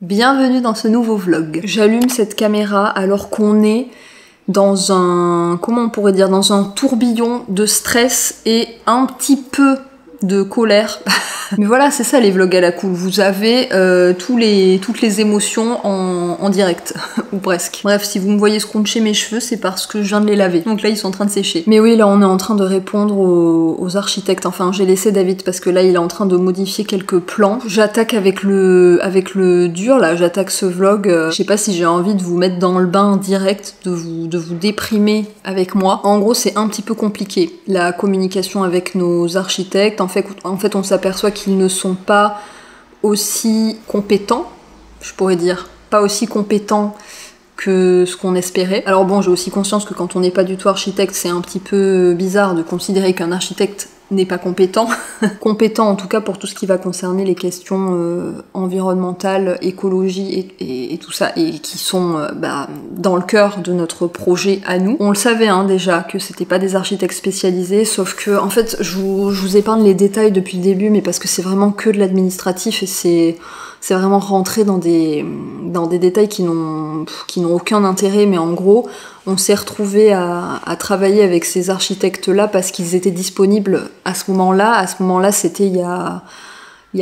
Bienvenue dans ce nouveau vlog. J'allume cette caméra alors qu'on est dans un, comment on pourrait dire, dans un tourbillon de stress et un petit peu de colère. Mais voilà, c'est ça les vlogs à la cool. Vous avez toutes les émotions en direct, ou presque. Bref, si vous me voyez scruncher mes cheveux, c'est parce que je viens de les laver. Donc là, ils sont en train de sécher. Mais oui, là, on est en train de répondre aux architectes. Enfin, j'ai laissé David parce que là, il est en train de modifier quelques plans. J'attaque avec le dur, là. J'attaque ce vlog. Je sais pas si j'ai envie de vous mettre dans le bain direct, de vous déprimer avec moi. En gros, c'est un petit peu compliqué. La communication avec nos architectes. En fait, on s'aperçoit qu'ils ne sont pas aussi compétents, je pourrais dire, pas aussi compétents que ce qu'on espérait. Alors bon, j'ai aussi conscience que quand on n'est pas du tout architecte, c'est un petit peu bizarre de considérer qu'un architecte n'est pas compétent. Compétent en tout cas pour tout ce qui va concerner les questions environnementales, écologie et tout ça, et qui sont dans le cœur de notre projet à nous. On le savait déjà que c'était pas des architectes spécialisés, sauf que en fait je vous épargne les détails depuis le début, mais parce que c'est vraiment que de l'administratif et c'est vraiment rentrer dans des détails qui n'ont aucun intérêt, mais en gros, on s'est retrouvé à travailler avec ces architectes-là parce qu'ils étaient disponibles à ce moment-là. À ce moment-là, c'était il y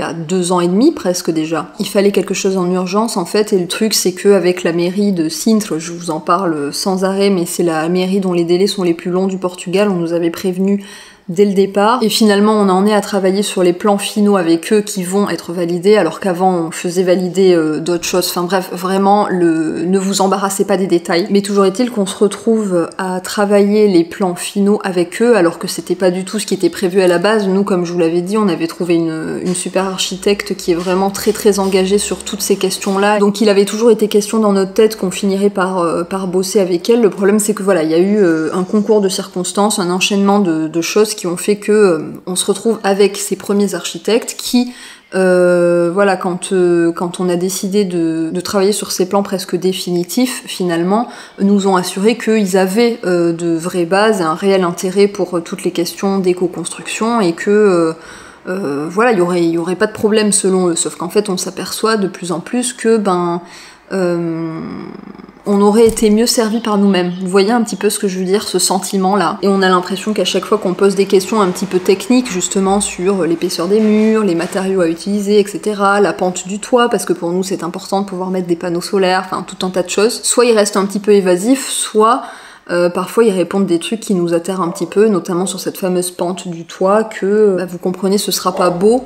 a 2 ans et demi presque déjà. Il fallait quelque chose en urgence en fait, et le truc c'est qu'avec la mairie de Sintra, je vous en parle sans arrêt, mais c'est la mairie dont les délais sont les plus longs du Portugal, on nous avait prévenu dès le départ, et finalement on en est à travailler sur les plans finaux avec eux qui vont être validés, alors qu'avant on faisait valider d'autres choses. Enfin bref, vraiment, ne vous embarrassez pas des détails. Mais toujours est-il qu'on se retrouve à travailler les plans finaux avec eux, alors que c'était pas du tout ce qui était prévu à la base. Nous, comme je vous l'avais dit, on avait trouvé une super architecte qui est vraiment très très engagée sur toutes ces questions-là. Donc il avait toujours été question dans notre tête qu'on finirait par bosser avec elle. Le problème c'est que voilà, il y a eu un concours de circonstances, un enchaînement de choses qui ont fait que on se retrouve avec ces premiers architectes qui, voilà, quand on a décidé de travailler sur ces plans presque définitifs, finalement, nous ont assuré qu'ils avaient de vraies bases et un réel intérêt pour toutes les questions d'éco-construction et que voilà, il y aurait pas de problème selon eux. Sauf qu'en fait, on s'aperçoit de plus en plus que on aurait été mieux servi par nous-mêmes. Vous voyez un petit peu ce que je veux dire, ce sentiment-là. Et on a l'impression qu'à chaque fois qu'on pose des questions un petit peu techniques, justement sur l'épaisseur des murs, les matériaux à utiliser, etc., la pente du toit, parce que pour nous c'est important de pouvoir mettre des panneaux solaires, enfin tout un tas de choses, soit ils restent un petit peu évasifs, soit parfois ils répondent des trucs qui nous atterrent un petit peu, notamment sur cette fameuse pente du toit, que vous comprenez, ce sera pas beau,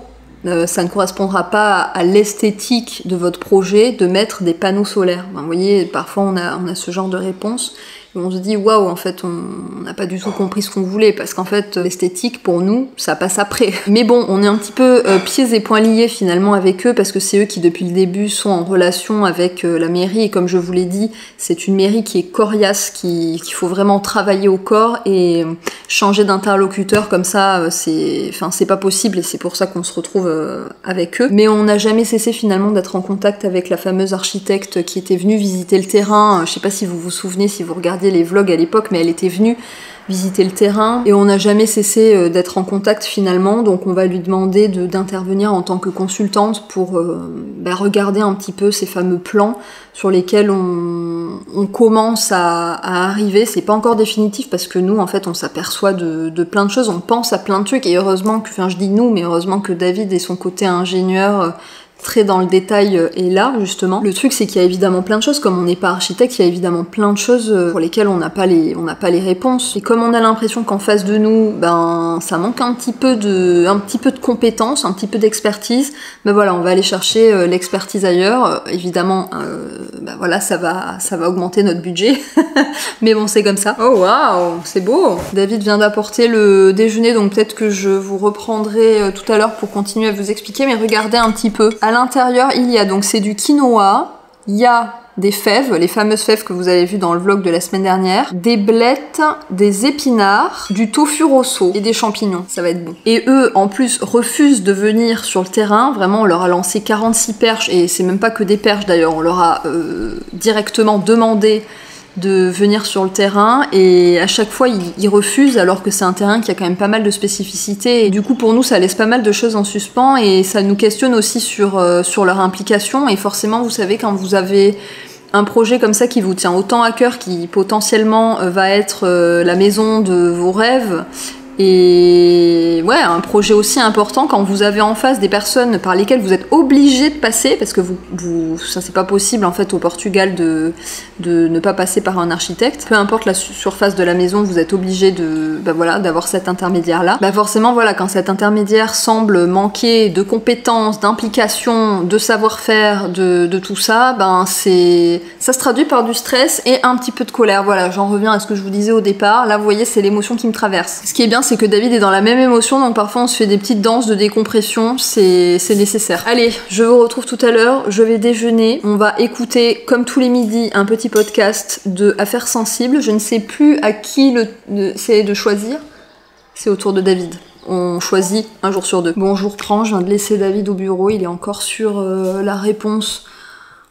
ça ne correspondra pas à l'esthétique de votre projet de mettre des panneaux solaires. Vous voyez, parfois on a ce genre de réponse et on se dit waouh, en fait on n'a pas du tout compris ce qu'on voulait, parce qu'en fait l'esthétique pour nous ça passe après. Mais bon, on est un petit peu pieds et poings liés finalement avec eux, parce que c'est eux qui depuis le début sont en relation avec la mairie, et comme je vous l'ai dit, c'est une mairie qui est coriace, qu'il faut vraiment travailler au corps, et changer d'interlocuteur comme ça, c'est pas possible, et c'est pour ça qu'on se retrouve avec eux. Mais on n'a jamais cessé finalement d'être en contact avec la fameuse architecte qui était venue visiter le terrain. Je sais pas si vous vous souvenez, si vous regardiez les vlogs à l'époque, mais elle était venue visiter le terrain, et on n'a jamais cessé d'être en contact finalement, donc on va lui demander d'intervenir en tant que consultante pour regarder un petit peu ces fameux plans sur lesquels on commence à arriver. C'est pas encore définitif parce que nous en fait on s'aperçoit de plein de choses, on pense à plein de trucs, et heureusement que, enfin je dis nous, mais heureusement que David et son côté ingénieur très dans le détail est là justement. Le truc c'est qu'il y a évidemment plein de choses, comme on n'est pas architecte, il y a évidemment plein de choses pour lesquelles on n'a pas les réponses. Et comme on a l'impression qu'en face de nous, ça manque un petit peu de compétences, un petit peu d'expertise, voilà, on va aller chercher l'expertise ailleurs. Évidemment, voilà, ça va augmenter notre budget. Mais bon, c'est comme ça. Oh waouh, c'est beau. David vient d'apporter le déjeuner, donc peut-être que je vous reprendrai tout à l'heure pour continuer à vous expliquer, mais regardez un petit peu. À l'intérieur, il y a donc, c'est du quinoa, il y a des fèves, les fameuses fèves que vous avez vues dans le vlog de la semaine dernière, des blettes, des épinards, du tofu rosso et des champignons. Ça va être bon. Et eux, en plus, refusent de venir sur le terrain. Vraiment, on leur a lancé 46 perches, et c'est même pas que des perches d'ailleurs, on leur a directement demandé de venir sur le terrain, et à chaque fois ils refusent, alors que c'est un terrain qui a quand même pas mal de spécificités, et du coup pour nous ça laisse pas mal de choses en suspens, et ça nous questionne aussi sur leur implication. Et forcément, vous savez, quand vous avez un projet comme ça qui vous tient autant à cœur, qui potentiellement va être la maison de vos rêves, et ouais, un projet aussi important, quand vous avez en face des personnes par lesquelles vous êtes obligé de passer, parce que ça c'est pas possible en fait au Portugal de ne pas passer par un architecte. Peu importe la surface de la maison, vous êtes obligé d'avoir cet intermédiaire là. Forcément voilà, quand cet intermédiaire semble manquer de compétences, d'implication, de savoir-faire, de tout ça, ça se traduit par du stress et un petit peu de colère. Voilà, j'en reviens à ce que je vous disais au départ. Là vous voyez, c'est l'émotion qui me traverse. Ce qui est bien, c'est que David est dans la même émotion, donc parfois on se fait des petites danses de décompression, c'est nécessaire. Allez, je vous retrouve tout à l'heure, je vais déjeuner, on va écouter comme tous les midis un petit podcast de Affaires sensibles. Je ne sais plus à qui c'est de choisir, c'est au tour de David. On choisit un jour sur deux. Bon, je vous reprends, je viens de laisser David au bureau, il est encore sur la réponse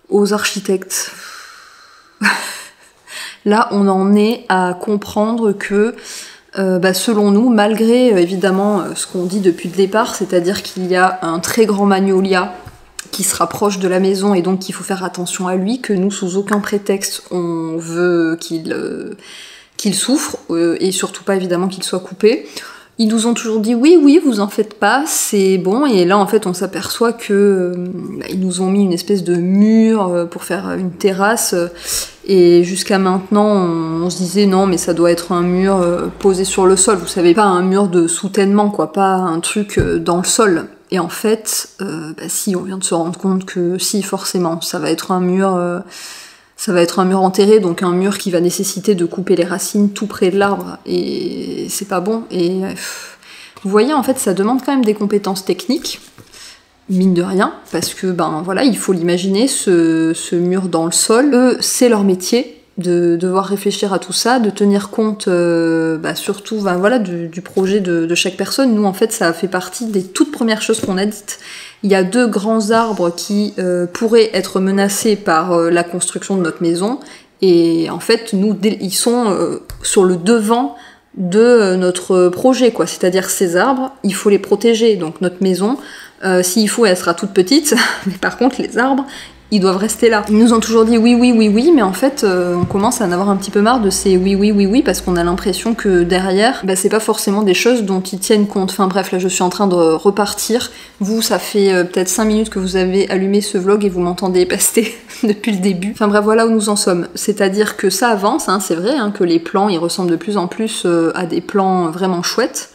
aux architectes. Là, on en est à comprendre que selon nous, malgré évidemment ce qu'on dit depuis le départ, c'est-à-dire qu'il y a un très grand magnolia qui se rapproche de la maison et donc qu'il faut faire attention à lui, que nous, sous aucun prétexte, on veut qu'il souffre, et surtout pas évidemment qu'il soit coupé. Ils nous ont toujours dit oui, vous en faites pas, c'est bon, et là en fait on s'aperçoit que ils nous ont mis une espèce de mur pour faire une terrasse, et jusqu'à maintenant on se disait non mais ça doit être un mur posé sur le sol, vous savez, pas un mur de soutènement quoi, pas un truc dans le sol. Et en fait, si, on vient de se rendre compte que si, forcément, ça va être un mur enterré, donc un mur qui va nécessiter de couper les racines tout près de l'arbre, et c'est pas bon. Et vous voyez, en fait, ça demande quand même des compétences techniques, mine de rien, parce que, voilà, il faut l'imaginer, ce mur dans le sol. Eux, c'est leur métier, de devoir réfléchir à tout ça, de tenir compte surtout du projet de chaque personne. Nous en fait ça fait partie des toutes premières choses qu'on a dites. Il y a 2 grands arbres qui pourraient être menacés par la construction de notre maison, et en fait nous ils sont sur le devant de notre projet quoi, c'est-à-dire ces arbres, il faut les protéger, donc notre maison s'il faut elle sera toute petite, mais par contre les arbres ils doivent rester là. Ils nous ont toujours dit oui, mais en fait, on commence à en avoir un petit peu marre de ces oui, parce qu'on a l'impression que derrière, c'est pas forcément des choses dont ils tiennent compte. Enfin bref, là je suis en train de repartir. Vous, ça fait peut-être 5 minutes que vous avez allumé ce vlog et vous m'entendez pester depuis le début. Enfin bref, voilà où nous en sommes. C'est-à-dire que ça avance, c'est vrai, que les plans, ils ressemblent de plus en plus à des plans vraiment chouettes,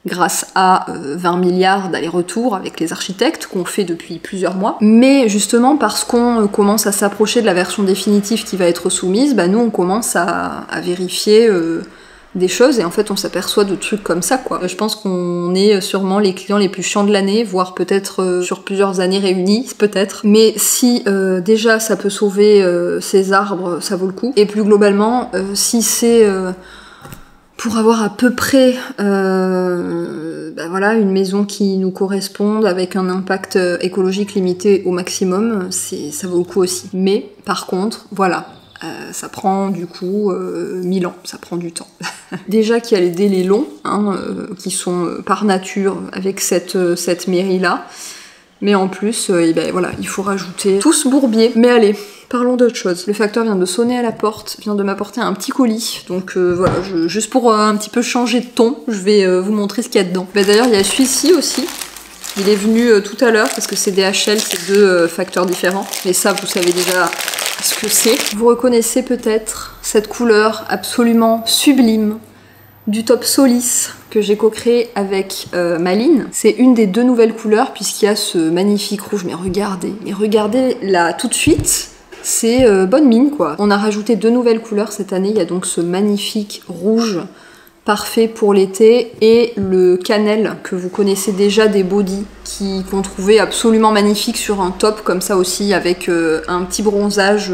grâce à 20 milliards d'allers-retours avec les architectes qu'on fait depuis plusieurs mois. Mais justement parce qu'on commence à s'approcher de la version définitive qui va être soumise, nous on commence à vérifier des choses, et en fait on s'aperçoit de trucs comme ça quoi. Je pense qu'on est sûrement les clients les plus chiants de l'année, voire peut-être sur plusieurs années réunies, peut-être. Mais si déjà ça peut sauver ces arbres, ça vaut le coup. Et plus globalement, si c'est pour avoir à peu près une maison qui nous corresponde avec un impact écologique limité au maximum, ça vaut le coup aussi. Mais par contre, voilà, ça prend du coup 1000 ans, ça prend du temps. Déjà qu'il y a les délais longs, qui sont par nature avec cette mairie-là, mais en plus, il faut rajouter tout ce bourbier. Mais allez, parlons d'autre chose. Le facteur vient de sonner à la porte, vient de m'apporter un petit colis, donc juste pour un petit peu changer de ton, je vais vous montrer ce qu'il y a dedans. D'ailleurs, il y a celui-ci aussi. Il est venu tout à l'heure parce que c'est DHL, c'est 2 facteurs différents. Mais ça, vous savez déjà ce que c'est. Vous reconnaissez peut-être cette couleur absolument sublime du top Solis que j'ai co-créé avec Maline. C'est une des 2 nouvelles couleurs puisqu'il y a ce magnifique rouge. Mais regardez là tout de suite, c'est bonne mine quoi. On a rajouté 2 nouvelles couleurs cette année. Il y a donc ce magnifique rouge parfait pour l'été, et le cannelle que vous connaissez déjà des bodys qu'on trouvait absolument magnifique sur un top comme ça aussi, avec un petit bronzage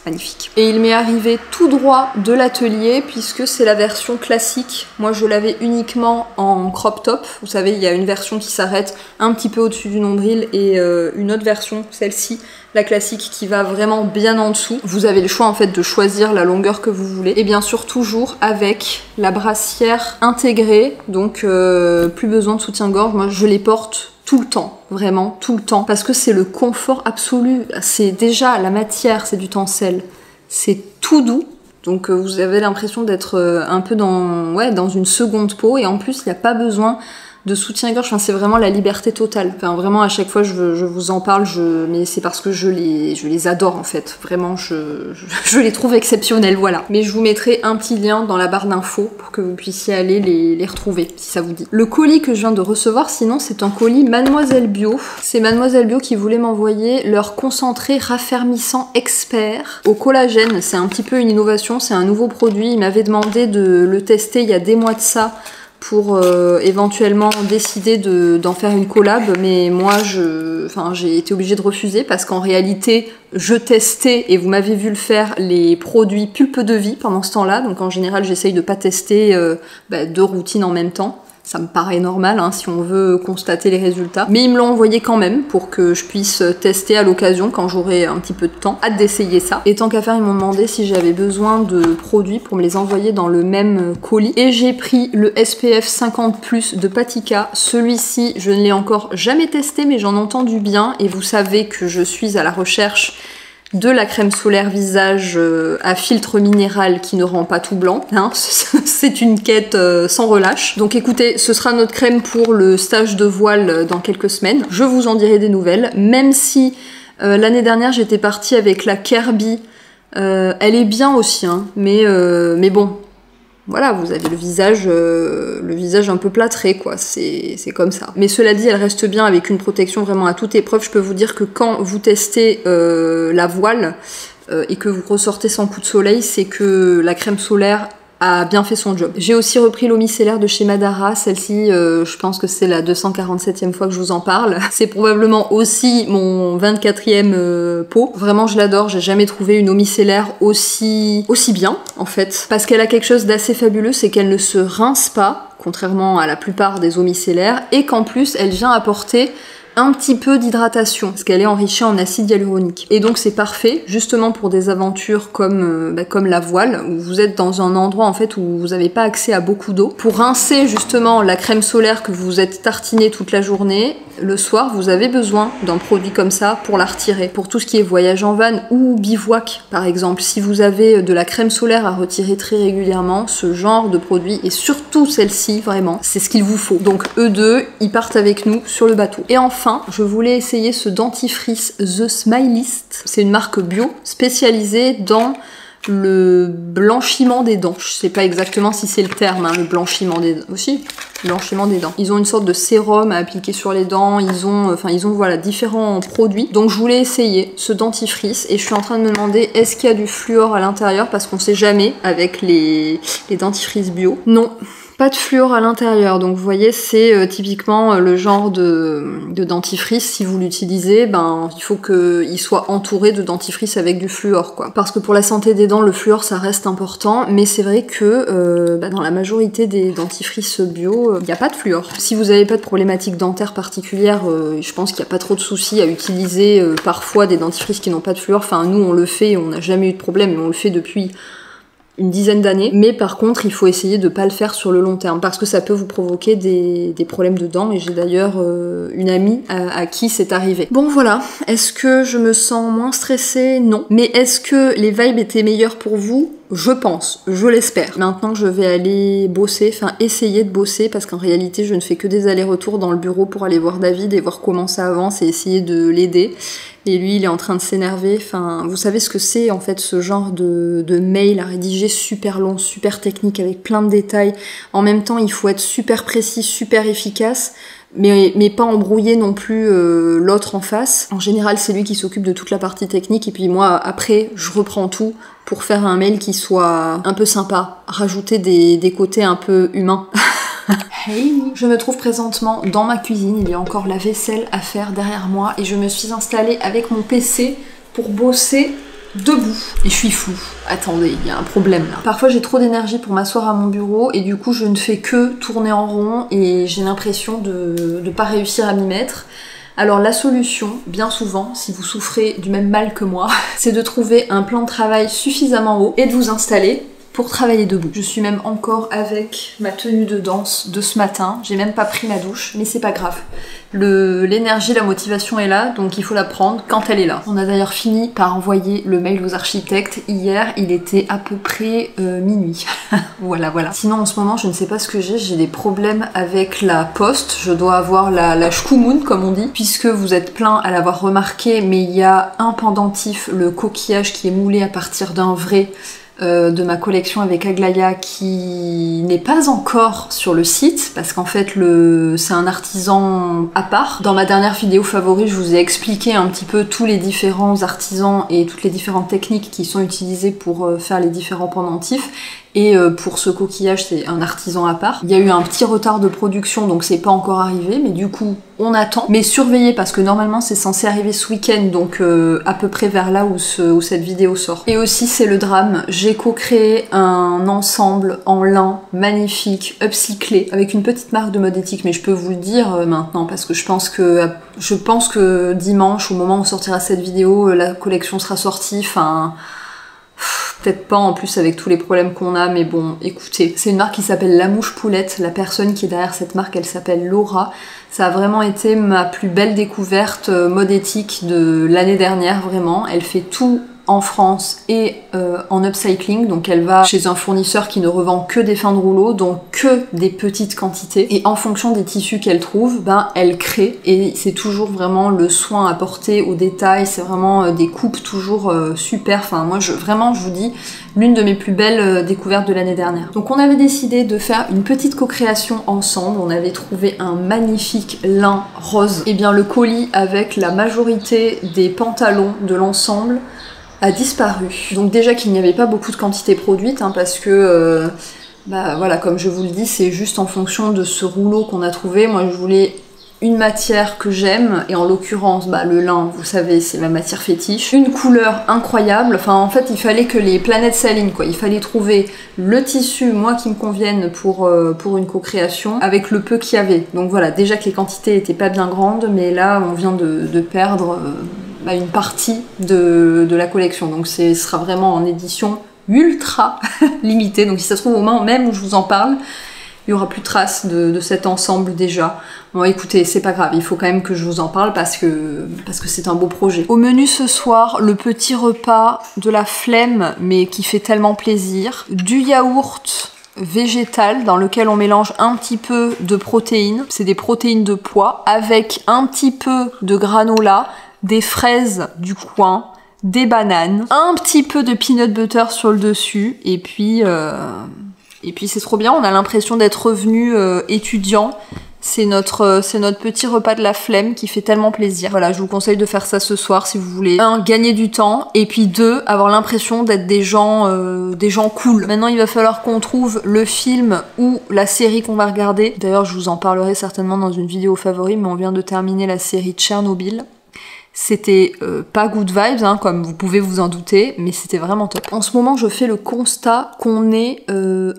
magnifique. Et il m'est arrivé tout droit de l'atelier puisque c'est la version classique. Moi je l'avais uniquement en crop top. Vous savez, il y a une version qui s'arrête un petit peu au-dessus du nombril et une autre version, celle-ci, la classique, qui va vraiment bien en dessous. Vous avez le choix en fait de choisir la longueur que vous voulez. Et bien sûr toujours avec la brassière intégrée, donc plus besoin de soutien-gorge. Moi je les porte tout le temps, vraiment tout le temps, parce que c'est le confort absolu. C'est déjà la matière, c'est du tencel, c'est tout doux, donc vous avez l'impression d'être un peu dans une seconde peau, et en plus il n'y a pas besoin de soutien-gorge, enfin, c'est vraiment la liberté totale. Enfin, vraiment, à chaque fois, je vous en parle, mais c'est parce que je les adore, en fait. Vraiment, je les trouve exceptionnels, voilà. Mais je vous mettrai un petit lien dans la barre d'infos pour que vous puissiez aller les retrouver, si ça vous dit. Le colis que je viens de recevoir, sinon, c'est un colis Mademoiselle Bio. C'est Mademoiselle Bio qui voulait m'envoyer leur concentré raffermissant expert au collagène. C'est un petit peu une innovation, c'est un nouveau produit. Il m'avait demandé de le tester il y a des mois de ça, pour éventuellement décider d'en faire une collab, mais moi j'ai été obligée de refuser parce qu'en réalité je testais, et vous m'avez vu le faire, les produits pulpe de vie pendant ce temps-là, donc en général j'essaye de pas tester deux routines en même temps. Ça me paraît normal hein, si on veut constater les résultats. Mais ils me l'ont envoyé quand même pour que je puisse tester à l'occasion quand j'aurai un petit peu de temps. Hâte d'essayer ça. Et tant qu'à faire, ils m'ont demandé si j'avais besoin de produits pour me les envoyer dans le même colis. Et j'ai pris le SPF 50+ de Patika. Celui-ci, je ne l'ai encore jamais testé, mais j'en ai entendu bien. Et vous savez que je suis à la recherche de la crème solaire visage à filtre minéral qui ne rend pas tout blanc, hein. C'est une quête sans relâche. Donc écoutez, ce sera notre crème pour le stage de voile dans quelques semaines. Je vous en dirai des nouvelles, même si l'année dernière j'étais partie avec la Kirby. Elle est bien aussi, hein, mais bon, voilà, vous avez le visage un peu plâtré, quoi, c'est comme ça. Mais cela dit, elle reste bien avec une protection vraiment à toute épreuve. Je peux vous dire que quand vous testez la voile et que vous ressortez sans coup de soleil, c'est que la crème solaire a bien fait son job. J'ai aussi repris l'eau micellaire de chez Madara. Celle-ci, je pense que c'est la 247e fois que je vous en parle. C'est probablement aussi mon 24e pot. Vraiment, je l'adore. J'ai jamais trouvé une eau micellaire aussi bien, en fait. Parce qu'elle a quelque chose d'assez fabuleux, c'est qu'elle ne se rince pas, contrairement à la plupart des eaux micellaires, et qu'en plus, elle vient apporter un petit peu d'hydratation, parce qu'elle est enrichie en acide hyaluronique. Et donc c'est parfait, justement pour des aventures comme la voile, où vous êtes dans un endroit en fait où vous n'avez pas accès à beaucoup d'eau. Pour rincer justement la crème solaire que vous êtes tartinée toute la journée, le soir vous avez besoin d'un produit comme ça pour la retirer. Pour tout ce qui est voyage en van ou bivouac par exemple, si vous avez de la crème solaire à retirer très régulièrement, ce genre de produit, et surtout celle-ci vraiment, c'est ce qu'il vous faut. Donc eux deux, ils partent avec nous sur le bateau. Et enfin, je voulais essayer ce dentifrice The Smilist. C'est une marque bio spécialisée dans le blanchiment des dents. Je sais pas exactement si c'est le terme, hein, le blanchiment des dents. Aussi, blanchiment des dents. Ils ont une sorte de sérum à appliquer sur les dents. Ils ont voilà, différents produits. Donc je voulais essayer ce dentifrice et je suis en train de me demander est-ce qu'il y a du fluor à l'intérieur, parce qu'on sait jamais avec les dentifrices bio. Non. Pas de fluor à l'intérieur, donc vous voyez c'est typiquement le genre de dentifrice, si vous l'utilisez, il faut qu'il soit entouré de dentifrice avec du fluor, quoi. Parce que pour la santé des dents, le fluor ça reste important, mais c'est vrai que dans la majorité des dentifrices bio, il n'y a pas de fluor. Si vous n'avez pas de problématique dentaire particulière, je pense qu'il n'y a pas trop de soucis à utiliser parfois des dentifrices qui n'ont pas de fluor. Enfin nous on le fait, on n'a jamais eu de problème, mais on le fait depuis une dizaine d'années, mais par contre il faut essayer de pas le faire sur le long terme parce que ça peut vous provoquer des problèmes de dents, et j'ai d'ailleurs une amie à qui c'est arrivé. Bon voilà, est-ce que je me sens moins stressée? Non. Mais est-ce que les vibes étaient meilleures pour vous? Je pense, je l'espère. Maintenant je vais aller bosser, enfin essayer de bosser, parce qu'en réalité je ne fais que des allers-retours dans le bureau pour aller voir David et voir comment ça avance et essayer de l'aider. Et lui il est en train de s'énerver, enfin vous savez ce que c'est en fait, ce genre de mail à rédiger super long, super technique avec plein de détails. En même temps il faut être super précis, super efficace, mais pas embrouiller non plus l'autre en face. En général c'est lui qui s'occupe de toute la partie technique et puis moi après je reprends tout pour faire un mail qui soit un peu sympa, rajouter des côtés un peu humains. Hey. Je me trouve présentement dans ma cuisine, il y a encore la vaisselle à faire derrière moi et je me suis installée avec mon PC pour bosser debout et je suis floue. Attendez, il y a un problème là. Parfois j'ai trop d'énergie pour m'asseoir à mon bureau et du coup je ne fais que tourner en rond et j'ai l'impression de pas réussir à m'y mettre. Alors la solution, bien souvent, si vous souffrez du même mal que moi, c'est de trouver un plan de travail suffisamment haut et de vous installer pour travailler debout. Je suis même encore avec ma tenue de danse de ce matin. J'ai même pas pris ma douche, mais c'est pas grave. L'énergie, la motivation est là, donc il faut la prendre quand elle est là. On a d'ailleurs fini par envoyer le mail aux architectes. Hier, il était à peu près minuit. Voilà. Sinon, en ce moment, je ne sais pas ce que j'ai des problèmes avec la poste. Je dois avoir la shkumun, comme on dit, puisque vous êtes plein à l'avoir remarqué, mais il y a un pendentif, le coquillage qui est moulé à partir d'un vrai de ma collection avec Aglaya qui n'est pas encore sur le site parce qu'en fait c'est un artisan à part. Dans ma dernière vidéo favori, je vous ai expliqué un petit peu tous les différents artisans et toutes les différentes techniques qui sont utilisées pour faire les différents pendentifs. Et pour ce coquillage, c'est un artisan à part. Il y a eu un petit retard de production, donc c'est pas encore arrivé, mais du coup, on attend. Mais surveillez, parce que normalement, c'est censé arriver ce week-end, donc à peu près vers là où cette vidéo sort. Et aussi, c'est le drame, j'ai co-créé un ensemble en lin magnifique, upcyclé, avec une petite marque de mode éthique, mais je peux vous le dire maintenant, parce que je pense que dimanche, au moment où sortira cette vidéo, la collection sera sortie, enfin... Peut-être pas en plus avec tous les problèmes qu'on a, mais bon, écoutez. C'est une marque qui s'appelle La Mouche Poulette. La personne qui est derrière cette marque, elle s'appelle Laura. Ça a vraiment été ma plus belle découverte mode éthique de l'année dernière, vraiment. Elle fait tout en France et en upcycling, donc elle va chez un fournisseur qui ne revend que des fins de rouleau, donc que des petites quantités, et en fonction des tissus qu'elle trouve, ben elle crée, et c'est toujours vraiment le soin apporté aux détails, c'est vraiment des coupes toujours super, enfin moi vraiment je vous dis, l'une de mes plus belles découvertes de l'année dernière. Donc on avait décidé de faire une petite co-création ensemble, on avait trouvé un magnifique lin rose, et bien le colis avec la majorité des pantalons de l'ensemble a disparu. Donc déjà qu'il n'y avait pas beaucoup de quantité produite, hein, parce que, voilà, comme je vous le dis, c'est juste en fonction de ce rouleau qu'on a trouvé. Moi, je voulais une matière que j'aime, et en l'occurrence, le lin, vous savez, c'est ma matière fétiche. Une couleur incroyable, enfin, en fait, il fallait que les planètes s'alignent, quoi. Il fallait trouver le tissu, moi, qui me convienne pour une co-création, avec le peu qu'il y avait. Donc voilà, déjà que les quantités étaient pas bien grandes, mais là, on vient de perdre... une partie de la collection, donc ce sera vraiment en édition ultra limitée, donc si ça se trouve au moment même où je vous en parle, il y aura plus de traces de cet ensemble déjà. Bon écoutez, c'est pas grave, il faut quand même que je vous en parle parce que c'est un beau projet. Au menu ce soir, le petit repas de la flemme, mais qui fait tellement plaisir, du yaourt végétal dans lequel on mélange un petit peu de protéines, c'est des protéines de pois, avec un petit peu de granola, des fraises du coin, des bananes, un petit peu de peanut butter sur le dessus, et puis c'est trop bien, on a l'impression d'être revenu étudiant. C'est notre petit repas de la flemme qui fait tellement plaisir. Voilà, je vous conseille de faire ça ce soir si vous voulez. 1, gagner du temps, et puis 2, avoir l'impression d'être des gens cool. Maintenant, il va falloir qu'on trouve le film ou la série qu'on va regarder. D'ailleurs, je vous en parlerai certainement dans une vidéo favori, mais on vient de terminer la série Tchernobyl. C'était pas good vibes, hein, comme vous pouvez vous en douter, mais c'était vraiment top. En ce moment, je fais le constat qu'on est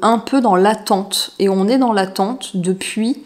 un peu dans l'attente. Et on est dans l'attente depuis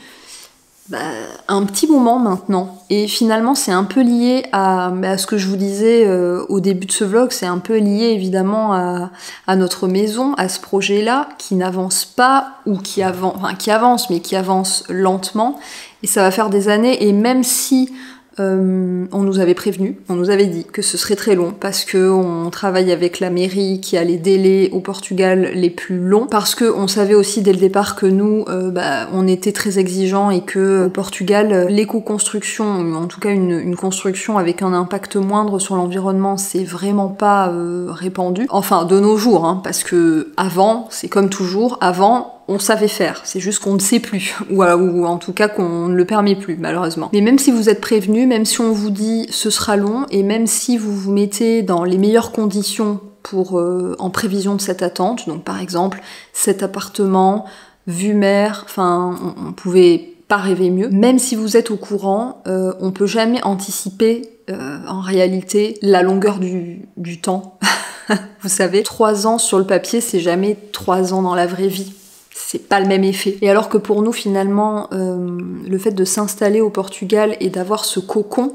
un petit moment maintenant. Et finalement, c'est un peu lié à ce que je vous disais au début de ce vlog. C'est un peu lié évidemment à notre maison, à ce projet-là, qui n'avance pas, ou qui avance, mais qui avance lentement. Et ça va faire des années, et même si... on nous avait prévenu, on nous avait dit que ce serait très long parce que on travaille avec la mairie qui a les délais au Portugal les plus longs, parce que on savait aussi dès le départ que nous on était très exigeants, et que au Portugal l'éco-construction, en tout cas une construction avec un impact moindre sur l'environnement, c'est vraiment pas répandu. Enfin de nos jours, hein, parce que avant, c'est comme toujours, avant on savait faire, c'est juste qu'on ne sait plus, ou en tout cas qu'on ne le permet plus, malheureusement. Mais même si vous êtes prévenu, même si on vous dit ce sera long, et même si vous vous mettez dans les meilleures conditions pour en prévision de cette attente, donc par exemple cet appartement, vue mer, enfin on pouvait pas rêver mieux, même si vous êtes au courant, on peut jamais anticiper en réalité, la longueur du temps. Vous savez, 3 ans sur le papier, c'est jamais 3 ans dans la vraie vie. C'est pas le même effet. Et alors que pour nous, finalement, le fait de s'installer au Portugal et d'avoir ce cocon,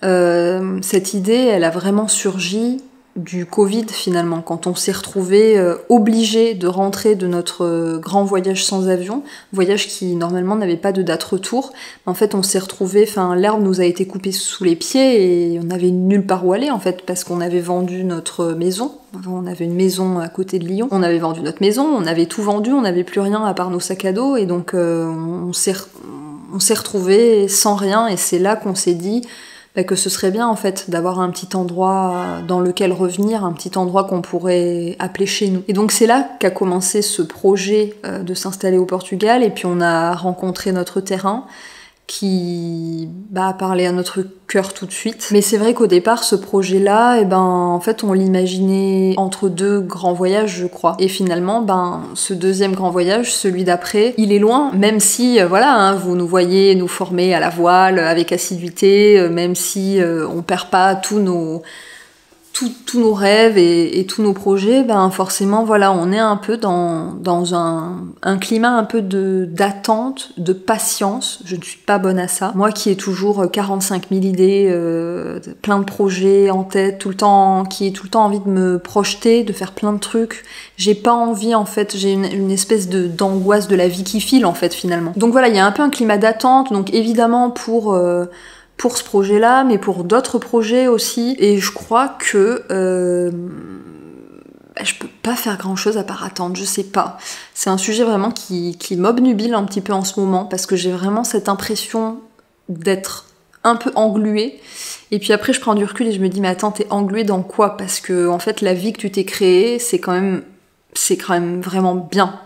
cette idée, elle a vraiment surgi du Covid finalement, quand on s'est retrouvé obligé de rentrer de notre grand voyage sans avion, voyage qui normalement n'avait pas de date retour. En fait, on s'est retrouvé, l'herbe nous a été coupée sous les pieds et on n'avait nulle part où aller en fait, parce qu'on avait vendu notre maison. On avait une maison à côté de Lyon, on avait vendu notre maison, on avait tout vendu, on n'avait plus rien à part nos sacs à dos, et donc on s'est retrouvé sans rien, et c'est là qu'on s'est dit que ce serait bien en fait d'avoir un petit endroit dans lequel revenir, un petit endroit qu'on pourrait appeler chez nous. Et donc c'est là qu'a commencé ce projet de s'installer au Portugal, et puis on a rencontré notre terrain qui a parlé à notre cœur tout de suite. Mais c'est vrai qu'au départ, ce projet-là, en fait, on l'imaginait entre 2 grands voyages, je crois. Et finalement, ce deuxième grand voyage, celui d'après, il est loin, même si, vous nous voyez nous former à la voile avec assiduité, même si on perd pas tous nos rêves et tous nos projets, forcément, on est un peu dans un climat un peu d'attente, de patience. Je ne suis pas bonne à ça. Moi qui ai toujours 45 000 idées, plein de projets en tête, qui ai tout le temps envie de me projeter, de faire plein de trucs, j'ai pas envie, en fait, j'ai une espèce d'angoisse de la vie qui file, en fait, finalement. Donc voilà, il y a un peu un climat d'attente, donc évidemment pour ce projet-là, mais pour d'autres projets aussi. Et je crois que je peux pas faire grand-chose à part attendre, je sais pas. C'est un sujet vraiment qui m'obnubile un petit peu en ce moment, parce que j'ai vraiment cette impression d'être un peu engluée. Et puis après, je prends du recul et je me dis, mais attends, t'es engluée dans quoi? Parce que, en fait, la vie que tu t'es créée, c'est quand même vraiment bien.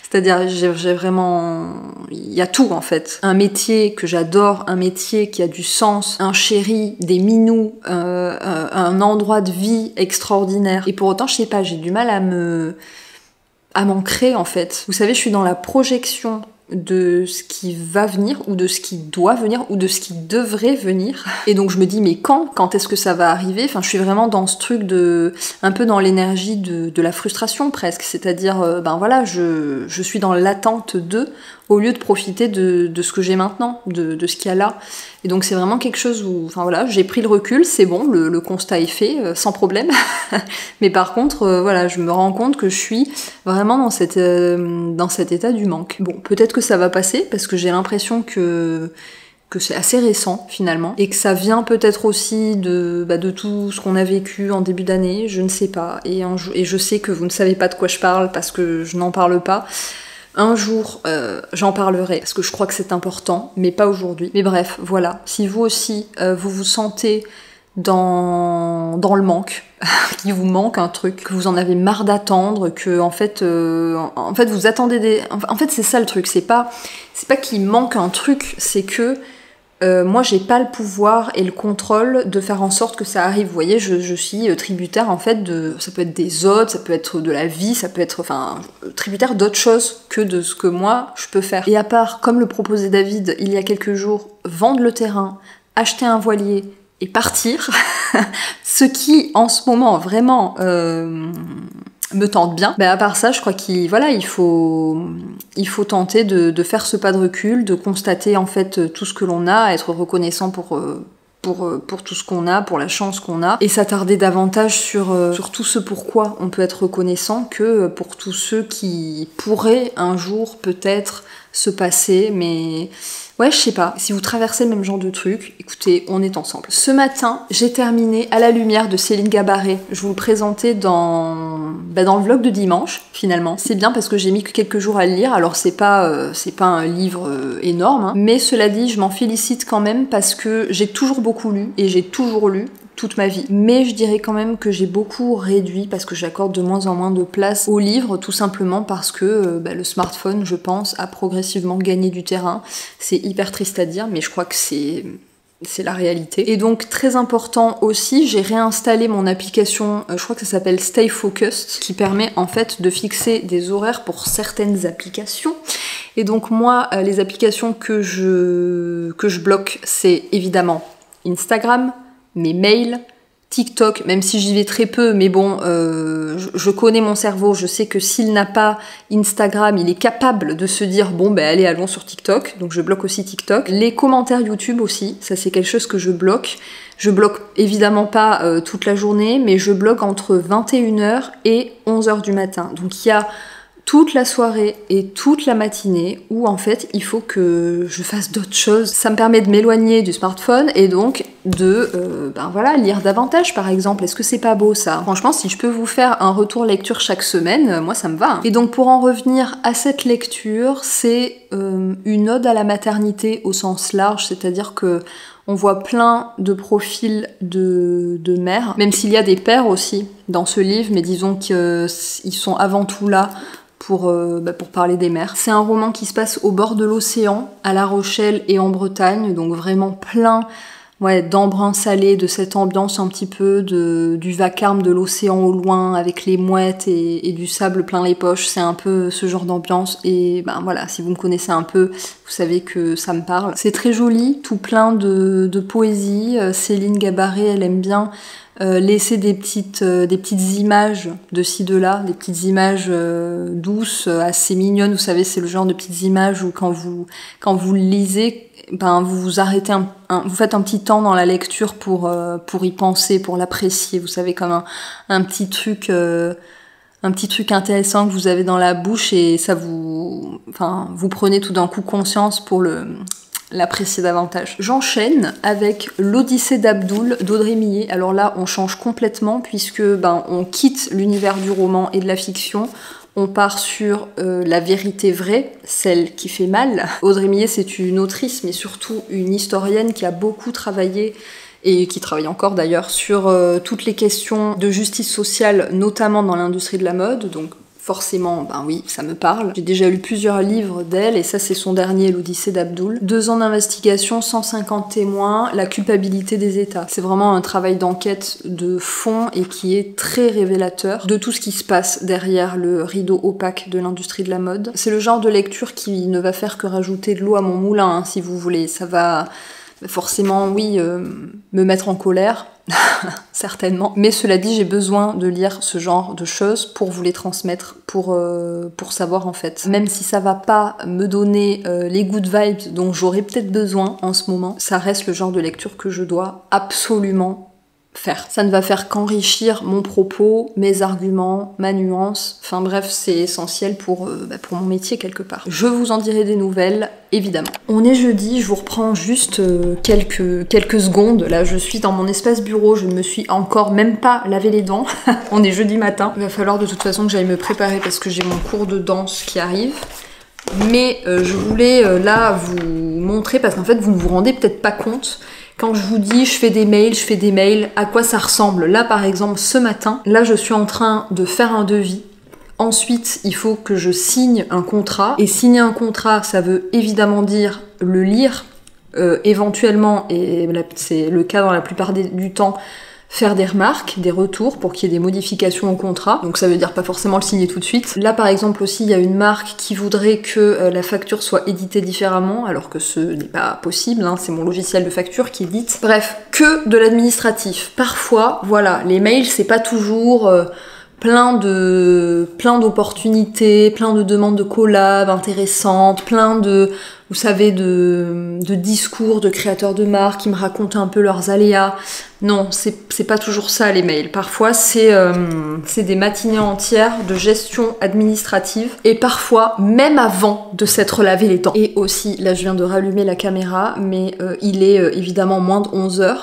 C'est-à-dire, j'ai vraiment... Il y a tout, en fait. Un métier que j'adore, un métier qui a du sens, un chéri, des minous, un endroit de vie extraordinaire. Et pour autant, je sais pas, j'ai du mal à m'ancrer, en fait. Vous savez, je suis dans la projection de ce qui va venir, ou de ce qui doit venir, ou de ce qui devrait venir. Et donc je me dis, mais quand est-ce que ça va arriver? Je suis vraiment dans ce truc un peu dans l'énergie de la frustration presque, c'est-à-dire, je suis dans l'attente au lieu de profiter de ce que j'ai maintenant, de ce qu'il y a là. Et donc c'est vraiment quelque chose où, j'ai pris le recul, c'est bon, le constat est fait, sans problème. Mais par contre, je me rends compte que je suis vraiment dans cet état du manque. Bon, peut-être que ça va passer, parce que j'ai l'impression que c'est assez récent finalement, et que ça vient peut-être aussi de tout ce qu'on a vécu en début d'année, je ne sais pas. Et je sais que vous ne savez pas de quoi je parle, parce que je n'en parle pas. Un jour, j'en parlerai, parce que je crois que c'est important, mais pas aujourd'hui. Mais bref, voilà. Si vous aussi, vous vous sentez dans le manque, qu'il vous manque un truc, que vous en avez marre d'attendre, que en fait vous attendez En fait, c'est ça le truc, c'est pas qu'il manque un truc, c'est que moi j'ai pas le pouvoir et le contrôle de faire en sorte que ça arrive. Vous voyez, je suis tributaire en fait ça peut être des autres, ça peut être de la vie, ça peut être tributaire d'autres choses que de ce que moi je peux faire. Et à part, comme le proposait David il y a quelques jours, vendre le terrain, acheter un voilier et partir, ce qui en ce moment vraiment me tente bien. À part ça, je crois qu'il faut tenter de faire ce pas de recul, de constater en fait tout ce que l'on a, être reconnaissant pour tout ce qu'on a, pour la chance qu'on a, et s'attarder davantage sur tout ce pourquoi on peut être reconnaissant que pour tous ceux qui pourraient un jour peut-être se passer, mais ouais, je sais pas. Si vous traversez le même genre de truc, écoutez, on est ensemble. Ce matin, j'ai terminé À la lumière de Céline Gabarret. Je vous le présentais dans le vlog de dimanche, finalement. C'est bien parce que j'ai mis que quelques jours à le lire, alors c'est pas un livre énorme, hein. Mais cela dit, je m'en félicite quand même parce que j'ai toujours beaucoup lu, et j'ai toujours lu toute ma vie. Mais je dirais quand même que j'ai beaucoup réduit, parce que j'accorde de moins en moins de place aux livres, tout simplement parce que le smartphone, je pense, a progressivement gagné du terrain. C'est hyper triste à dire, mais je crois que c'est la réalité. Et donc, très important aussi, j'ai réinstallé mon application, je crois que ça s'appelle Stay Focused, qui permet en fait de fixer des horaires pour certaines applications. Et donc moi, les applications que je bloque, c'est évidemment Instagram, mes mails, TikTok, même si j'y vais très peu, mais bon, je connais mon cerveau, je sais que s'il n'a pas Instagram, il est capable de se dire bon ben allez, allons sur TikTok, donc je bloque aussi TikTok. Les commentaires YouTube aussi, ça c'est quelque chose que je bloque. Je bloque évidemment pas toute la journée, mais je bloque entre 21h et 11h du matin. Donc il y a toute la soirée et toute la matinée où en fait il faut que je fasse d'autres choses. Ça me permet de m'éloigner du smartphone et donc de lire davantage par exemple. Est-ce que c'est pas beau ça? Franchement, si je peux vous faire un retour lecture chaque semaine, moi ça me va. Et donc pour en revenir à cette lecture, c'est une ode à la maternité au sens large, c'est-à-dire que on voit plein de profils de mères, même s'il y a des pères aussi dans ce livre, mais disons qu'ils sont avant tout là pour parler des mères. C'est un roman qui se passe au bord de l'océan, à La Rochelle et en Bretagne, donc vraiment plein d'embrun salé, de cette ambiance un petit peu du vacarme de l'océan au loin, avec les mouettes et du sable plein les poches. C'est un peu ce genre d'ambiance, et si vous me connaissez un peu, vous savez que ça me parle. C'est très joli, tout plein de poésie. Céline Gabarret, elle aime bien laisser des petites images de ci de là, des petites images douces, assez mignonnes. Vous savez, c'est le genre de petites images où quand vous lisez, vous vous arrêtez vous faites un petit temps dans la lecture pour y penser, pour l'apprécier. Vous savez, comme un petit truc intéressant que vous avez dans la bouche, et ça vous prenez tout d'un coup conscience pour l'apprécier davantage. J'enchaîne avec l'Odyssée d'Abdoul d'Audrey Millet. Alors là, on change complètement puisque on quitte l'univers du roman et de la fiction. On part sur la vérité vraie, celle qui fait mal. Audrey Millet, c'est une autrice, mais surtout une historienne qui a beaucoup travaillé, et qui travaille encore d'ailleurs, sur toutes les questions de justice sociale, notamment dans l'industrie de la mode. Donc forcément, oui, ça me parle. J'ai déjà lu plusieurs livres d'elle, et ça c'est son dernier, l'Odyssée d'Abdoul. 2 ans d'investigation, 150 témoins, la culpabilité des États. C'est vraiment un travail d'enquête de fond et qui est très révélateur de tout ce qui se passe derrière le rideau opaque de l'industrie de la mode. C'est le genre de lecture qui ne va faire que rajouter de l'eau à mon moulin, si vous voulez. Ça va forcément, me mettre en colère, certainement. Mais cela dit, j'ai besoin de lire ce genre de choses pour vous les transmettre, pour savoir en fait. Même si ça va pas me donner les good vibes dont j'aurais peut-être besoin en ce moment, ça reste le genre de lecture que je dois absolument faire. Ça ne va faire qu'enrichir mon propos, mes arguments, ma nuance. Enfin bref, c'est essentiel pour mon métier quelque part. Je vous en dirai des nouvelles, évidemment. On est jeudi, je vous reprends juste quelques secondes. Là, je suis dans mon espace bureau, je ne me suis encore même pas lavé les dents. On est jeudi matin. Il va falloir de toute façon que j'aille me préparer parce que j'ai mon cours de danse qui arrive. Mais je voulais là vous montrer, parce qu'en fait vous ne vous rendez peut-être pas compte. Quand je vous dis je fais des mails, à quoi ça ressemble? Là par exemple ce matin, là je suis en train de faire un devis. Ensuite il faut que je signe un contrat. Et signer un contrat, ça veut évidemment dire le lire éventuellement, et c'est le cas dans la plupart du temps, faire des remarques, des retours pour qu'il y ait des modifications au contrat. Donc ça veut dire pas forcément le signer tout de suite. Là par exemple aussi, il y a une marque qui voudrait que la facture soit éditée différemment, alors que ce n'est pas possible, c'est mon logiciel de facture qui édite. Bref, que de l'administratif. Parfois, les mails c'est pas toujours plein d'opportunités, plein de demandes de collab intéressantes, plein de discours de créateurs de marques qui me racontent un peu leurs aléas. Non, c'est pas toujours ça les mails. Parfois c'est des matinées entières de gestion administrative, et parfois même avant de s'être lavé les dents. Et aussi, là je viens de rallumer la caméra, mais il est évidemment moins de 11h.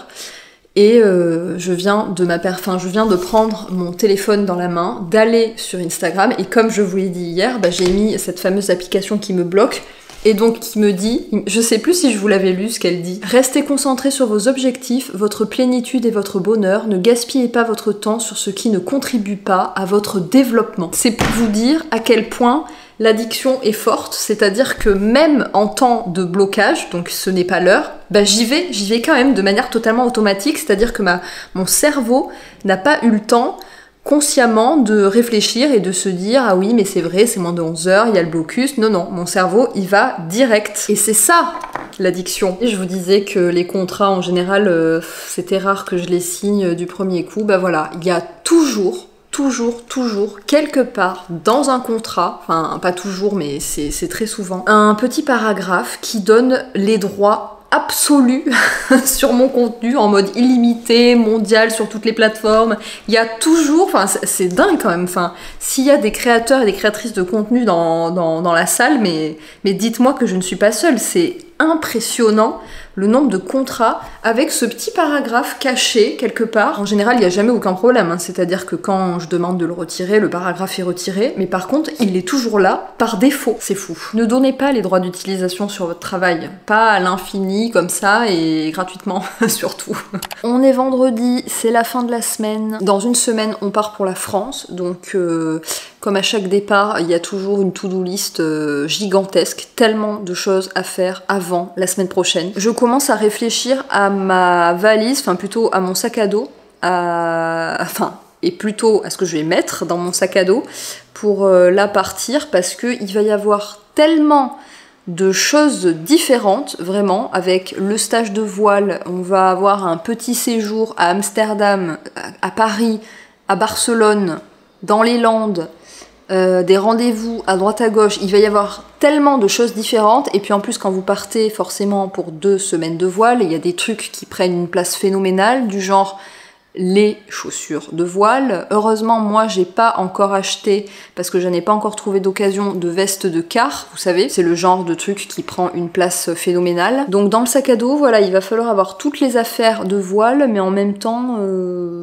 Et je viens de prendre mon téléphone dans la main, d'aller sur Instagram, et comme je vous l'ai dit hier, j'ai mis cette fameuse application qui me bloque, et donc qui me dit, je sais plus si je vous l'avais lu ce qu'elle dit, restez concentrés sur vos objectifs, votre plénitude et votre bonheur, ne gaspillez pas votre temps sur ce qui ne contribue pas à votre développement. C'est pour vous dire à quel point l'addiction est forte, c'est-à-dire que même en temps de blocage, donc ce n'est pas l'heure, j'y vais quand même de manière totalement automatique, c'est-à-dire que mon cerveau n'a pas eu le temps consciemment de réfléchir et de se dire ah oui mais c'est vrai, c'est moins de 11 heures, il y a le blocus. Non, mon cerveau il va direct. Et c'est ça l'addiction. Et je vous disais que les contrats en général, c'était rare que je les signe du premier coup. Bah voilà, il y a toujours, quelque part dans un contrat, enfin pas toujours mais c'est très souvent, un petit paragraphe qui donne les droits absolu sur mon contenu en mode illimité, mondial, sur toutes les plateformes. Il y a toujours, enfin c'est dingue quand même, enfin s'il y a des créateurs et des créatrices de contenu dans la salle, mais dites-moi que je ne suis pas seule, c'est impressionnant le nombre de contrats avec ce petit paragraphe caché quelque part. En général, il n'y a jamais aucun problème, hein. C'est-à-dire que quand je demande de le retirer, le paragraphe est retiré, mais par contre, il est toujours là par défaut. C'est fou. Ne donnez pas les droits d'utilisation sur votre travail, pas à l'infini comme ça et gratuitement surtout. On est vendredi, c'est la fin de la semaine. Dans une semaine, on part pour la France, donc comme à chaque départ, il y a toujours une to-do list gigantesque, tellement de choses à faire avant la semaine prochaine. Je commence à réfléchir à ma valise, enfin plutôt à mon sac à dos, et plutôt à ce que je vais mettre dans mon sac à dos pour la partir, parce qu'il va y avoir tellement de choses différentes, vraiment, avec le stage de voile, on va avoir un petit séjour à Amsterdam, à Paris, à Barcelone, dans les Landes, des rendez-vous à droite à gauche, il va y avoir tellement de choses différentes, et puis en plus quand vous partez forcément pour 2 semaines de voile, il y a des trucs qui prennent une place phénoménale, du genre les chaussures de voile. Heureusement, moi, j'ai pas encore acheté, parce que je n'ai pas encore trouvé d'occasion, de veste de quart, vous savez, c'est le genre de truc qui prend une place phénoménale. Donc dans le sac à dos, voilà, il va falloir avoir toutes les affaires de voile, mais en même temps,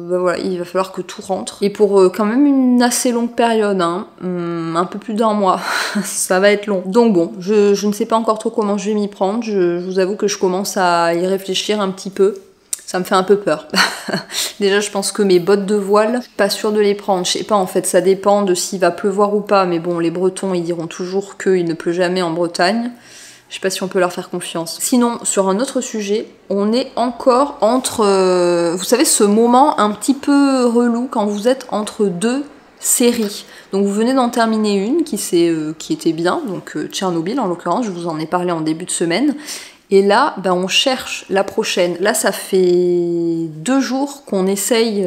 voilà, il va falloir que tout rentre. Et pour quand même une assez longue période, hein, un peu plus d'1 mois, ça va être long. Donc bon, je ne sais pas encore trop comment je vais m'y prendre, je vous avoue que je commence à y réfléchir un petit peu. Ça me fait un peu peur. Déjà, je pense que mes bottes de voile, je suis pas sûre de les prendre. Je sais pas, en fait, ça dépend de s'il va pleuvoir ou pas. Mais bon, les Bretons, ils diront toujours qu'il ne pleut jamais en Bretagne. Je sais pas si on peut leur faire confiance. Sinon, sur un autre sujet, on est encore entre... vous savez, ce moment un petit peu relou quand vous êtes entre 2 séries. Donc vous venez d'en terminer une qui était bien, donc Tchernobyl en l'occurrence, je vous en ai parlé en début de semaine. Et là, ben, on cherche la prochaine. Là, ça fait 2 jours qu'on essaye,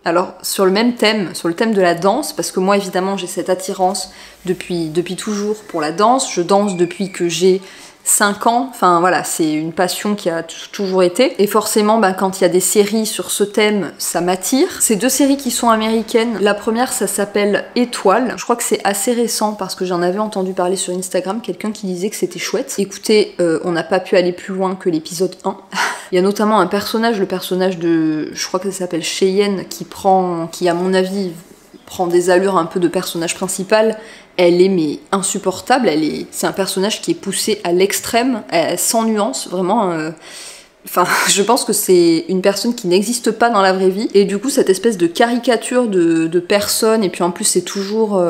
alors sur le même thème, sur le thème de la danse, parce que moi, évidemment, j'ai cette attirance depuis toujours pour la danse. Je danse depuis que j'ai 5 ans, enfin voilà, c'est une passion qui a toujours été. Et forcément, bah, quand il y a des séries sur ce thème, ça m'attire. C'est 2 séries qui sont américaines. La première, ça s'appelle Étoile. Je crois que c'est assez récent parce que j'en avais entendu parler sur Instagram, quelqu'un qui disait que c'était chouette. Écoutez, on n'a pas pu aller plus loin que l'épisode 1. Il y a notamment un personnage, le personnage de, je crois que ça s'appelle Cheyenne, qui à mon avis prend des allures un peu de personnage principal. Elle est mais insupportable, c'est un personnage qui est poussé à l'extrême, sans nuance, vraiment. Enfin, je pense que c'est une personne qui n'existe pas dans la vraie vie. Et du coup, cette espèce de caricature de personne, et puis en plus c'est toujours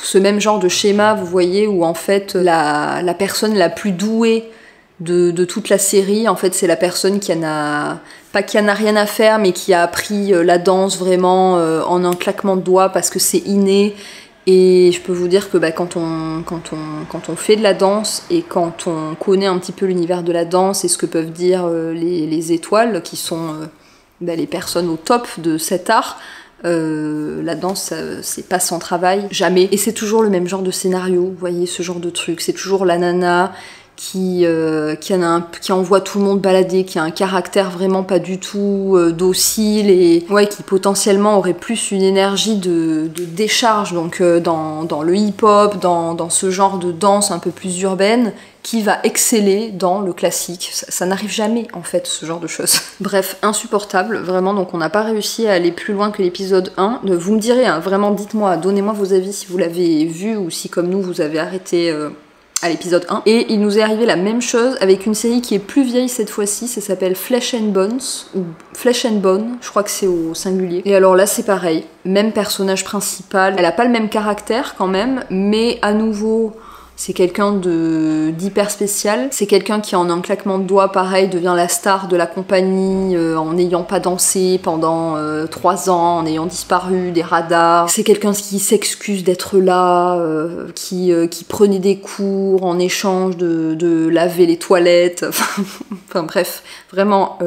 ce même genre de schéma, vous voyez, où en fait la personne la plus douée de toute la série, en fait c'est la personne qui en a rien à faire, mais qui a appris la danse vraiment en un claquement de doigts parce que c'est inné. Et je peux vous dire que bah, quand on fait de la danse et quand on connaît un petit peu l'univers de la danse et ce que peuvent dire les étoiles, qui sont les personnes au top de cet art, la danse, c'est pas sans travail, jamais. Et c'est toujours le même genre de scénario, vous voyez, ce genre de truc. C'est toujours la nana qui envoie tout le monde balader, qui a un caractère vraiment pas du tout docile et ouais, qui potentiellement aurait plus une énergie de décharge, donc dans le hip-hop, dans ce genre de danse un peu plus urbaine, qui va exceller dans le classique. Ça n'arrive jamais en fait, ce genre de choses. Bref, insupportable, vraiment, donc on n'a pas réussi à aller plus loin que l'épisode 1. Vous me direz, hein, vraiment, dites-moi, donnez-moi vos avis si vous l'avez vu ou si comme nous vous avez arrêté à l'épisode 1. Et il nous est arrivé la même chose avec une série qui est plus vieille cette fois-ci, ça s'appelle Flesh and Bones, ou Flesh and Bone, je crois que c'est au singulier. Et alors là c'est pareil, même personnage principal, elle a pas le même caractère quand même, mais à nouveau C'est quelqu'un d'hyper spécial. C'est quelqu'un qui en un claquement de doigts, pareil, devient la star de la compagnie en n'ayant pas dansé pendant 3 ans, en ayant disparu des radars. C'est quelqu'un qui s'excuse d'être là, qui prenait des cours en échange de laver les toilettes. Enfin bref, vraiment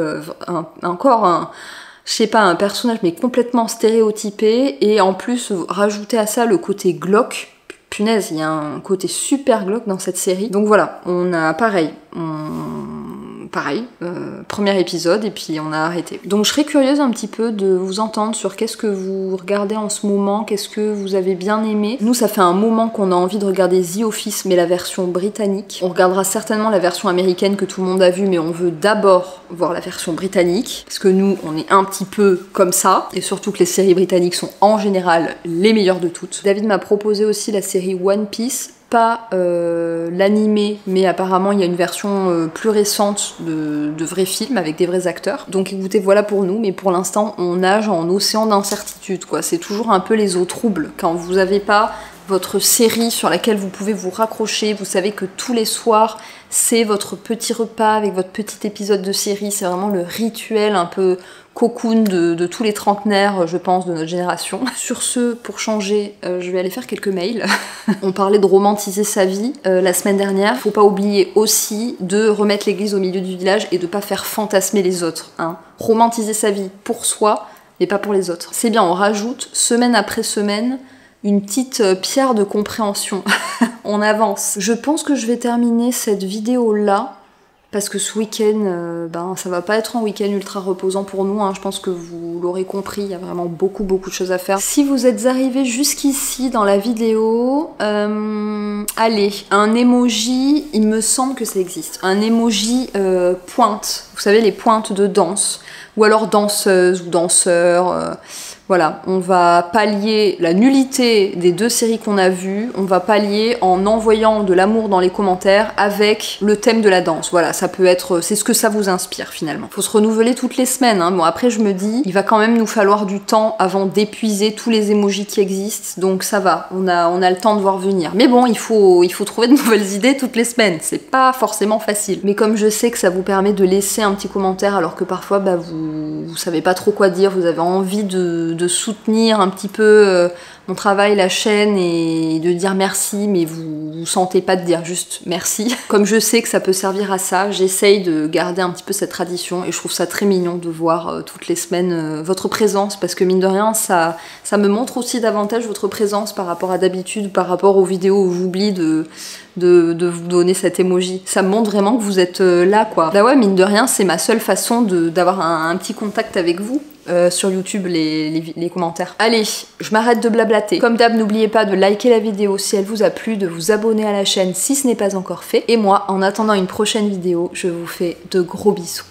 je sais pas, un personnage mais complètement stéréotypé, et en plus rajouter à ça le côté glauque. Punaise, il y a un côté super glauque dans cette série. Donc voilà, on a pareil, premier épisode et puis on a arrêté. Donc je serais curieuse un petit peu de vous entendre sur qu'est-ce que vous regardez en ce moment, qu'est-ce que vous avez bien aimé. Nous, ça fait un moment qu'on a envie de regarder The Office, mais la version britannique. On regardera certainement la version américaine que tout le monde a vue, mais on veut d'abord voir la version britannique, parce que nous, on est un petit peu comme ça, et surtout que les séries britanniques sont en général les meilleures de toutes. David m'a proposé aussi la série One Piece, pas l'animé, mais apparemment il y a une version plus récente de vrais films avec des vrais acteurs. Donc écoutez, voilà pour nous, mais pour l'instant on nage en océan d'incertitude, quoi. C'est toujours un peu les eaux troubles quand vous avez pas votre série sur laquelle vous pouvez vous raccrocher. Vous savez que tous les soirs c'est votre petit repas avec votre petit épisode de série. C'est vraiment le rituel un peu cocoon de tous les trentenaires, je pense, de notre génération. Sur ce, pour changer, je vais aller faire quelques mails. On parlait de romantiser sa vie la semaine dernière. Faut pas oublier aussi de remettre l'église au milieu du village et de pas faire fantasmer les autres, hein. Romantiser sa vie pour soi, mais pas pour les autres. C'est bien, on rajoute, semaine après semaine, une petite pierre de compréhension. On avance. Je pense que je vais terminer cette vidéo-là, parce que ce week-end, ça va pas être un week-end ultra reposant pour nous, hein. Je pense que vous l'aurez compris, il y a vraiment beaucoup de choses à faire. Si vous êtes arrivés jusqu'ici dans la vidéo, allez, un emoji, il me semble que ça existe, un emoji pointe, vous savez, les pointes de danse, ou alors danseuse ou danseur. Voilà, on va pallier la nullité des 2 séries qu'on a vues, on va pallier en envoyant de l'amour dans les commentaires avec le thème de la danse. Voilà, ça peut être, c'est ce que ça vous inspire finalement. Faut se renouveler toutes les semaines, hein. Bon, après je me dis, il va quand même nous falloir du temps avant d'épuiser tous les emojis qui existent, donc ça va, on a le temps de voir venir. Mais bon, il faut trouver de nouvelles idées toutes les semaines, c'est pas forcément facile. Mais comme je sais que ça vous permet de laisser un petit commentaire alors que parfois vous savez pas trop quoi dire, vous avez envie de soutenir un petit peu mon travail, la chaîne, et de dire merci, mais vous sentez pas de dire juste merci. Comme je sais que ça peut servir à ça, j'essaye de garder un petit peu cette tradition, et je trouve ça très mignon de voir toutes les semaines votre présence, parce que mine de rien, ça me montre aussi davantage votre présence par rapport à d'habitude, par rapport aux vidéos où j'oublie de vous donner cet emoji. Ça me montre vraiment que vous êtes là, quoi. Bah ouais, mine de rien, c'est ma seule façon d'avoir un petit contact avec vous. Sur YouTube, les commentaires. Allez, je m'arrête de blablater. Comme d'hab, n'oubliez pas de liker la vidéo si elle vous a plu, de vous abonner à la chaîne si ce n'est pas encore fait. Et moi, en attendant une prochaine vidéo, je vous fais de gros bisous.